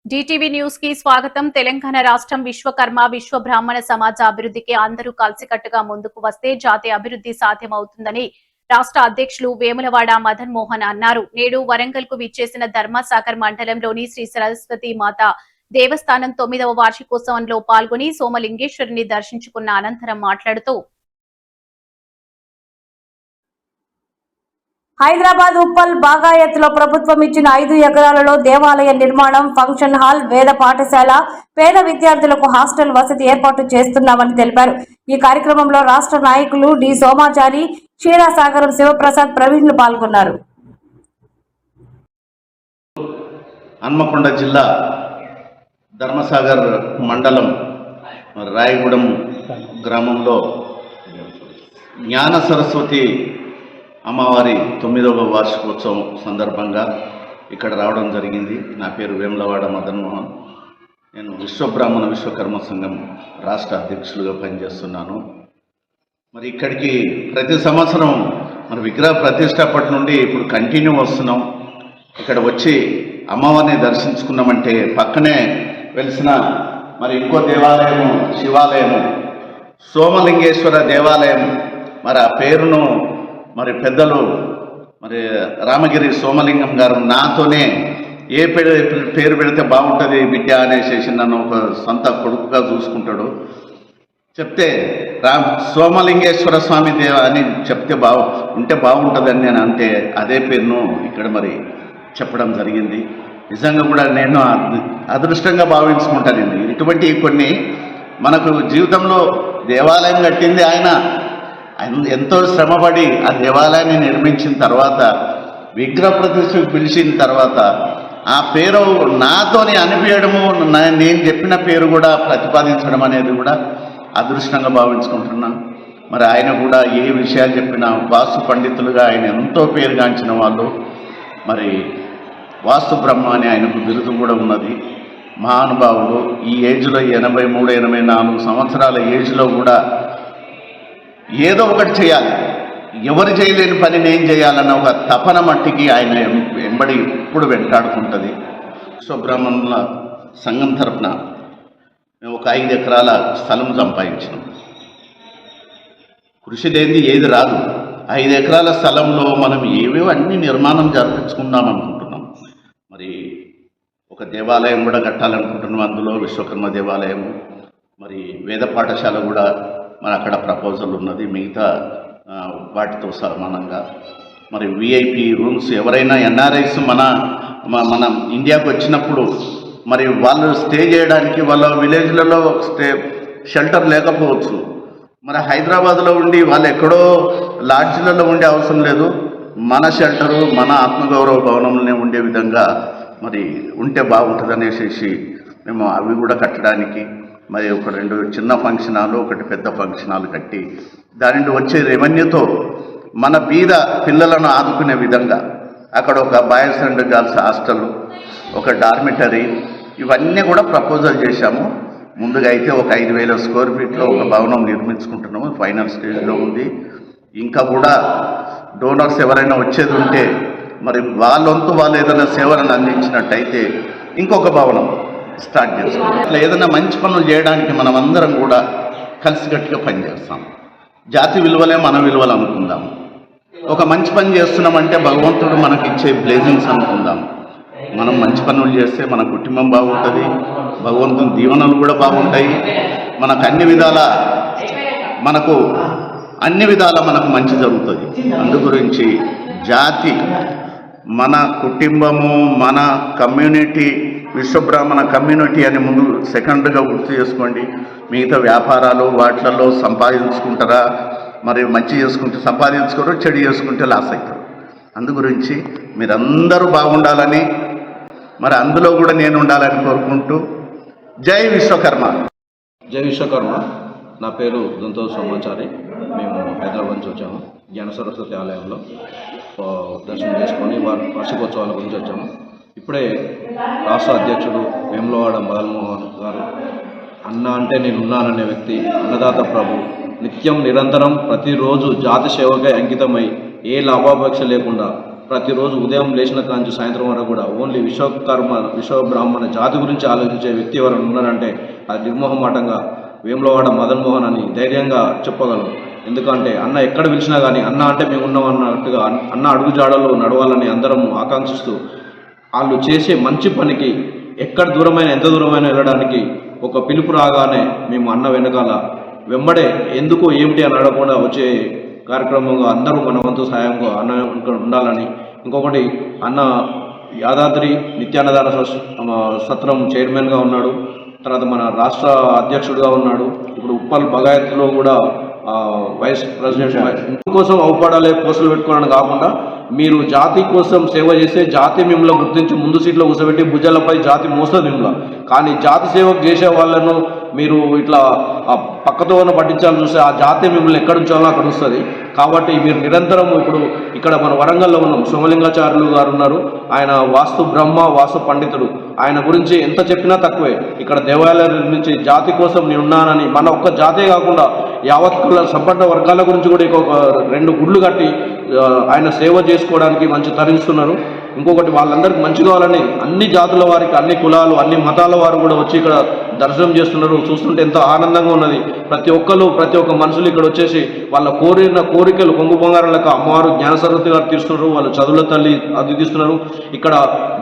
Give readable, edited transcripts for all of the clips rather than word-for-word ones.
DTV news కి స్వాగతం. తెలంగాణ రాష్ట్రం విశ్వకర్మ విశ్వ బ్రాహ్మణ సమాజ అభివృద్ధికి అందరూ కలిసికట్టుగా ముందుకు వస్తే జాతీయ అభివృద్ధి సాధ్యమవుతుందని రాష్ట్ర అధ్యక్షులు వేములవాడ మదన్ మోహన్ అన్నారు. నేడు వరంగల్ కు విచ్చేసిన ధర్మసాగర్ మండలంలోని శ్రీ సరస్వతి మాత దేవస్థానం 9వ వార్షికోత్సవంలో పాల్గొని సోమలింగేశ్వరిని దర్శించుకున్న అనంతరం మాట్లాడుతూ హైదరాబాద్ ఉప్పల్ బాగాయత్లో ప్రభుత్వం ఇచ్చిన 5 ఎకరాలలో దేవాలయ నిర్మాణం, ఫంక్షన్ హాల్, వేద పాఠశాల, పేద విద్యార్థులకు హాస్టల్ వసతి ఏర్పాటు చేస్తున్నామని తెలిపారు. ఈ కార్యక్రమంలో రాష్ట్ర నాయకులు డి సోమాచారి, క్షీరాసాగరం శివప్రసాద్, ప్రవీణ్లు పాల్గొన్నారు. హన్మకొండ జిల్లా ధర్మసాగర్ మండలం రాయగూడెం గ్రామంలో జ్ఞాన సరస్వతి అమ్మవారి 9వ వార్షికోత్సవం సందర్భంగా ఇక్కడ రావడం జరిగింది. నా పేరు వేములవాడ మదన్ మోహన్. నేను విశ్వబ్రాహ్మణ విశ్వకర్మ సంఘం రాష్ట్ర అధ్యక్షులుగా పనిచేస్తున్నాను. మరి ఇక్కడికి ప్రతి సంవత్సరం మన విగ్రహ ప్రతిష్టప్పటి నుండి ఇప్పుడు కంటిన్యూ వస్తున్నాం. ఇక్కడ వచ్చి అమ్మవారిని దర్శించుకున్నామంటే పక్కనే వెలిసిన మరి ఇంకో దేవాలయము, శివాలయము, సోమలింగేశ్వర దేవాలయం. మరి ఆ పేరును మరి పెద్దలు మరి రామగిరి సోమలింగం గారు నాతోనే ఏ పేరు పెడితే బాగుంటుంది బిడ్డ అనేసి నన్ను ఒక సొంత కొడుకుగా చూసుకుంటాడు. చెప్తే సోమలింగేశ్వర స్వామి దేవ అని చెప్తే ఉంటే బాగుంటుందని నేను అంటే అదే పేరును ఇక్కడ మరి చెప్పడం జరిగింది. నిజంగా కూడా నేను అదృష్టంగా భావించుకుంటానండి. ఇటువంటి కొన్ని మనకు జీవితంలో దేవాలయం కట్టింది ఆయన ఎంతో శ్రమపడి ఆ దేవాలయాన్ని నిర్మించిన తర్వాత విగ్రహ ప్రతిష్టకు పిలిచిన తర్వాత ఆ పేరు నాతోని అనిపించడము, నేను చెప్పిన పేరు కూడా ప్రతిపాదించడం అనేది కూడా అదృష్టంగా భావించుకుంటున్నాను. మరి ఆయన కూడా ఏ విషయాలు చెప్పినా వాస్తు పండితులుగా ఆయన ఎంతో పేరుగాంచిన వాళ్ళు. మరి వాస్తు బ్రహ్మ అని ఆయనకు బిరుదు కూడా ఉన్నది. మహానుభావుడు. ఈ ఏజ్లో 83-84 సంవత్సరాల ఏజ్లో కూడా ఏదో ఒకటి చేయాలి, ఎవరు చేయలేని పని నేను చేయాలన్న ఒక తపన మట్టికి ఆయన వెంబడి ఇప్పుడు వెంటాడుతుంటుంది. విశ్వబ్రాహ్మణుల సంఘం తరఫున మేము ఒక 5 ఎకరాల స్థలం సంపాదించినాం. కృషి లేనిది ఏది రాదు. 5 ఎకరాల స్థలంలో మనం ఏవేవో అన్ని నిర్మాణం జరిపించుకుందాం అనుకుంటున్నాం. మరి ఒక దేవాలయం కూడా కట్టాలనుకుంటున్నాం. అందులో విశ్వకర్మ దేవాలయం, మరి వేద పాఠశాల కూడా మరి అక్కడ ప్రపోజల్ ఉన్నది. మిగతా వాటితో సమానంగా మరి విఐపి రూమ్స్, ఎవరైనా ఎన్ఆర్ఐస్ మన ఇండియాకు వచ్చినప్పుడు మరి వాళ్ళు స్టే చేయడానికి వాళ్ళ విలేజ్లలో షెల్టర్ లేకపోవచ్చు. మరి హైదరాబాద్లో ఉండి వాళ్ళు ఎక్కడో లాడ్జ్లలో ఉండే అవసరం లేదు. మన షెల్టరు, మన ఆత్మగౌరవ భవనంలోనే ఉండే విధంగా మరి ఉంటే బాగుంటుంది అనేసి మేము అవి కూడా కట్టడానికి మరి ఒక 2 చిన్న ఫంక్షన్ హాలు, ఒకటి పెద్ద ఫంక్షన్ హాల్ కట్టి దాని నుండి వచ్చే రెవెన్యూతో మన బీద పిల్లలను ఆదుకునే విధంగా అక్కడ ఒక బాయ్స్ అండ్ గర్ల్స్ హాస్టల్, ఒక డార్మిటరీ, ఇవన్నీ కూడా ప్రపోజల్ చేశాము. ముందుగా అయితే ఒక 5,000 స్క్వేర్ ఫీట్లో ఒక భవనం నిర్మించుకుంటున్నాము. ఫైనల్ స్టేజ్లో ఉంది. ఇంకా కూడా డోనర్స్ ఎవరైనా వచ్చేది ఉంటే మరి వాళ్ళంతు వాళ్ళు ఏదైనా సేవలను అందించినట్టయితే ఇంకొక భవనం స్టార్ట్ చేస్తాం. ఇట్లా ఏదైనా మంచి పనులు చేయడానికి మనం అందరం కూడా కలిసికట్టుగా పనిచేస్తాం. జాతి విలువలే మన విలువలు అనుకుందాం. ఒక మంచి పని చేస్తున్నామంటే భగవంతుడు మనకి ఇచ్చే బ్లెస్సింగ్స్ అనుకుందాం. మనం మంచి పనులు చేస్తే మన కుటుంబం బాగుంటుంది, భగవంతుని దీవెనలు కూడా బాగుంటాయి. మనకు అన్ని విధాల మనకు మంచి జరుగుతుంది. అందు గురించి జాతి, మన కుటుంబము, మన కమ్యూనిటీ, విశ్వబ్రాహ్మణ కమ్యూనిటీ అని ముందు సెకండ్గా గుర్తు చేసుకోండి. మిగతా వ్యాపారాలు వాటిలలో సంపాదించుకుంటారా, మరి మంచి చేసుకుంటే సంపాదించుకోరు, చెడు చేసుకుంటే లాస్ అవుతారు. అందు గురించి మీరందరూ బాగుండాలని, మరి అందులో కూడా నేను ఉండాలని కోరుకుంటూ జై విశ్వకర్మ. జై విశ్వకర్మ. నా పేరు దుంతో సోమాచారి. మేము హైదరాబాద్ నుంచి వచ్చాము. జ్ఞాన సరస్వతి ఆలయంలో దర్శనం చేసుకొని వార్షికోత్సవాల గురించి వచ్చాము. ఇప్పుడే రాష్ట్ర అధ్యక్షుడు వేములవాడ మదన్ మోహన్ గారు అన్న అంటే నేను ఉన్నాననే వ్యక్తి, అన్నదాత ప్రభు, నిత్యం నిరంతరం ప్రతిరోజు జాతి సేవకై అంకితమై ఏ లాభాపేక్ష లేకుండా ప్రతిరోజు ఉదయం లేచిన కాంచి సాయంత్రం వరకు కూడా ఓన్లీ విశ్వబ్రాహ్మణ జాతి గురించి ఆలోచించే వ్యక్తి ఎవరైనా ఉన్నారంటే అది నిర్మోహమాటంగా వేములవాడ మదన్ మోహన్ అని ధైర్యంగా చెప్పగలం. ఎందుకంటే అన్న ఎక్కడ పిలిచినా కానీ అన్న అంటే మేము ఉన్నాం అన్నట్టుగా అన్న అడుగుజాడలో నడవాలని అందరం ఆకాంక్షిస్తూ వాళ్ళు చేసే మంచి పనికి ఎక్కడ దూరమైన ఎంత దూరమైన వెళ్ళడానికి ఒక పిలుపు రాగానే మేము అన్న వెనకాల వెంబడే ఎందుకు ఏమిటి అని అడగకుండా వచ్చే కార్యక్రమంగా అందరూ మన వంతు సాయంగా అన్న ఉండాలని. ఇంకొకటి అన్న యాదాద్రి నిత్యాన్నదాన సత్రం చైర్మన్గా ఉన్నాడు, తర్వాత మన రాష్ట్ర అధ్యక్షుడిగా ఉన్నాడు, ఇప్పుడు ఉప్పల్ బగాయత్లో కూడా వైస్ ప్రెసిడెంట్. ఇందుకోసం అవపడాలే పోస్టులు పెట్టుకోవడం కాకుండా మీరు జాతి కోసం సేవ చేస్తే జాతి మిమ్మల్ని గుర్తించి ముందు సీట్లో కూర్చోబెట్టి భుజాలపై జాతి మోస్తుంది మిమ్మల్ని. కానీ జాతి సేవ చేసే వాళ్ళను మీరు ఇట్లా పక్కతో పట్టించాలని చూస్తే ఆ జాతి మిమ్మల్ని ఎక్కడ ఉంచాలో అక్కడ వస్తుంది. కాబట్టి మీరు నిరంతరం ఇప్పుడు ఇక్కడ మన వరంగల్లో ఉన్నాం, సోమలింగాచార్యులు గారు ఉన్నారు, ఆయన వాస్తు బ్రహ్మ వాస్తు పండితుడు. ఆయన గురించి ఎంత చెప్పినా తక్కువే. ఇక్కడ దేవాలయాల నిర్మించి జాతి కోసం నేను ఉన్నానని మన ఒక్క జాతే కాకుండా యావత్ సంపన్న వర్గాల గురించి కూడా ఒక 2 గుళ్ళు కట్టి ఆయన సేవ చేసుకోవడానికి మంచి తరించుతున్నారు. ఇంకొకటి వాళ్ళందరికీ మంచి కావాలని అన్ని జాతుల వారికి, అన్ని కులాలు, అన్ని మతాల వారు కూడా వచ్చి ఇక్కడ దర్శనం చేస్తున్నారు. చూస్తుంటే ఎంతో ఆనందంగా ఉన్నది. ప్రతి ఒక్క మనుషులు ఇక్కడ వచ్చేసి వాళ్ళ కోరికలు కొంగు బంగారాలకు అమ్మవారు జ్ఞానసరస్వతి గారు తీస్తున్నారు, వాళ్ళు చదువుల తల్లి అది తీస్తున్నారు. ఇక్కడ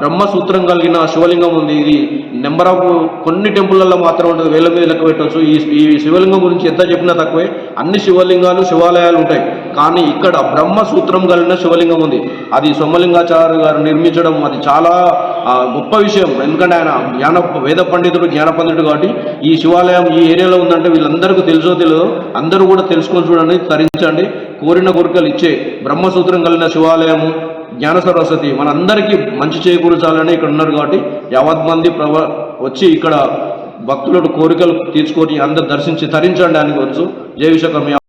బ్రహ్మసూత్రం కలిగిన శివలింగం ఉంది. ఇది నెంబర్ ఆఫ్ కొన్ని టెంపుల్లలో మాత్రం ఉంటుంది, వేల మీద లెక్క పెట్టవచ్చు. ఈ శివలింగం గురించి ఎంత చెప్పినా తక్కువే. అన్ని శివలింగాలు శివాలయాలు ఉంటాయి, కానీ ఇక్కడ బ్రహ్మసూత్రం కలిగిన శివలింగం ఉంది. అది సోమలింగాచార్య గారు నిర్మించడం అది చాలా గొప్ప విషయం. ఎందుకంటే ఆయన వేద పండితుడు, జ్ఞాన పండితుడు కాబట్టి ఈ శివాలయం ఈ ఏరియాలో ఉందంటే వీళ్ళందరికీ తెలుసో తెలియదో అందరూ కూడా తెలుసుకొని చూడండి, తరించండి. కోరిన కోరికలు ఇచ్చే బ్రహ్మసూత్రం కలిగిన శివాలయము జ్ఞాన సరస్వతి మనందరికీ మంచి చేకూర్చాలని ఇక్కడ ఉన్నారు. కాబట్టి యావత్ మంది వచ్చి ఇక్కడ భక్తుల కోరికలు తీర్చుకొని అందరు దర్శించి తరించండి అని వచ్చు. జై విశ్వకర్మ.